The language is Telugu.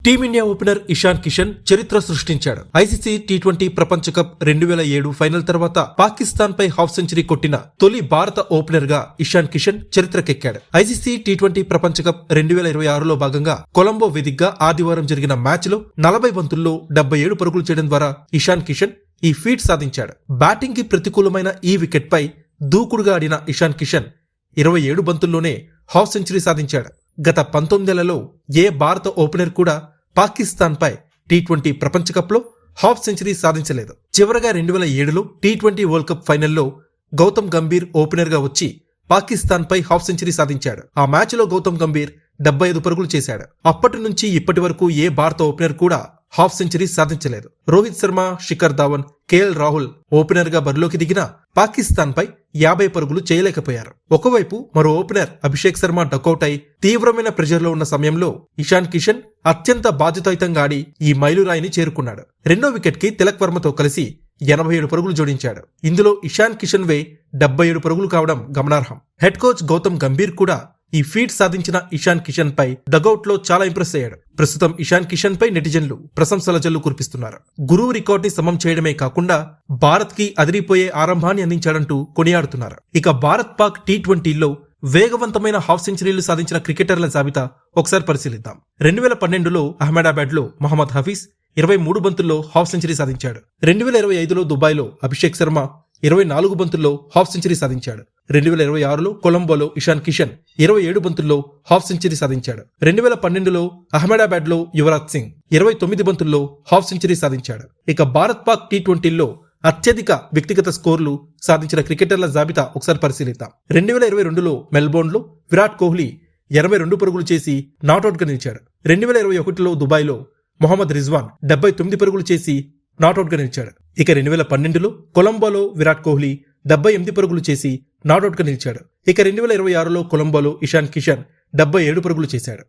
టీమిండియా ఓపెనర్ ఇషాన్ కిషన్ చరిత్ర సృష్టించాడు. ఐసీసీ టీ20 ప్రపంచ కప్ 2007 ఫైనల్ తర్వాత పాకిస్తాన్ పై హాఫ్ సెంచరీ కొట్టిన తొలి భారత ఓపెనర్ గా ఇషాన్ కిషన్ చరిత్రకెక్కాడు. ఐసీసీ టీ20 ప్రపంచ కప్ 2026లో భాగంగా కొలంబో వేదికగా ఆదివారం జరిగిన మ్యాచ్ లో 40 బంతుల్లో 77 పరుగులు చేయడం ద్వారా ఇషాన్ కిషన్ ఈ ఫీట్ సాధించాడు. బ్యాటింగ్ కి ప్రతికూలమైన ఈ వికెట్ పై దూకుడుగా ఆడిన ఇషాన్ కిషన్ 27 బంతుల్లోనే హాఫ్ సెంచరీ సాధించాడు. గత 19 ఏళ్లలో ఏ భారత ఓపెనర్ కూడా పాకిస్తాన్ పై టీ20 ప్రపంచ కప్ లో హాఫ్ సెంచరీ సాధించలేదు. చివరగా 2007లో టీ20 వరల్డ్ కప్ ఫైనల్లో గౌతమ్ గంభీర్ ఓపెనర్ గా వచ్చి పాకిస్తాన్ పై హాఫ్ సెంచరీ సాధించాడు. ఆ మ్యాచ్ లో గౌతమ్ గంభీర్ 75 పరుగులు చేశాడు. అప్పటి నుంచి ఇప్పటి వరకు ఏ భారత ఓపెనర్ కూడా హాఫ్ సెంచరీ సాధించలేదు. రోహిత్ శర్మ, శిఖర్ ధావన్, కేఎల్ రాహుల్ ఓపెనర్ గా బరిలోకి దిగిన పాకిస్తాన్ పై 50 పరుగులు చేయలేకపోయారు. ఒకవైపు మరో ఓపెనర్ అభిషేక్ శర్మ డకౌట్ అయి తీవ్రమైన ప్రెషర్ లో ఉన్న సమయంలో ఇషాన్ కిషన్ అత్యంత బాధ్యతాయుతంగా ఆడి ఈ మైలురాయిని చేరుకున్నాడు. రెండో వికెట్ కి తిలక్ వర్మతో కలిసి 87 పరుగులు జోడించాడు. ఇందులో ఇషాన్ కిషన్ వే 77 పరుగులు కావడం గమనార్హం. హెడ్ కోచ్ గౌతమ్ గంభీర్ కూడా ఈ ఫీట్ సాధించిన ఇషాన్ కిషన్ పై డగౌట్ లో చాలా ఇంప్రెస్ అయ్యాడు. ప్రస్తుతం ఇషాన్ కిషన్ పై నెటిజన్లు ప్రశంసల జల్లు కురిపిస్తున్నారు. గురువు రికార్డ్ ని సమం చేయడమే కాకుండా భారత్ కి అదిరిపోయే ఆరంభాన్ని అందించాడంటూ కొనియాడుతున్నారు. ఇక భారత్ పాక్ టీ20లో వేగవంతమైన హాఫ్ సెంచరీలు సాధించిన క్రికెటర్ల జాబితా ఒకసారి పరిశీలిద్దాం. 2012లో అహ్మదాబాద్ లో మహమ్మద్ హఫీజ్ 23 బంతుల్లో హాఫ్ సెంచరీ సాధించాడు. 2025లో దుబాయ్లో అభిషేక్ శర్మ 24 బంతుల్లో హాఫ్ సెంచరీ సాధించాడు. 2026లో కొలంబోలో ఇషాన్ కిషన్ 27 బంతుల్లో హాఫ్ సెంచరీ సాధించాడు. 2012లో అహ్మదాబాద్ లో యువరాజ్ సింగ్ 29 బంతుల్లో హాఫ్ సెంచరీ సాధించాడు. ఇక భారత్ పాక్ టీ20లో అత్యధిక వ్యక్తిగత స్కోర్లు సాధించిన క్రికెటర్ల జాబితా ఒకసారి పరిశీలిద్దాం. 2022లో మెల్బోర్న్ లో విరాట్ కోహ్లీ 82 పరుగులు చేసి నాట్అవుట్ గా నిలిచాడు. 2021లో దుబాయ్లో మొహమ్మద్ రిజ్వాన్ 79 పరుగులు చేసి నాట్అవుట్ గా నిలిచాడు. ఇక 2012లో కొలంబోలో విరాట్ కోహ్లీ 78 పరుగులు చేసి నాట్అవుట్ గా నిలిచాడు. ఇక 2026లో కొలంబోలో ఇషాన్ కిషన్ 77 పరుగులు చేశాడు.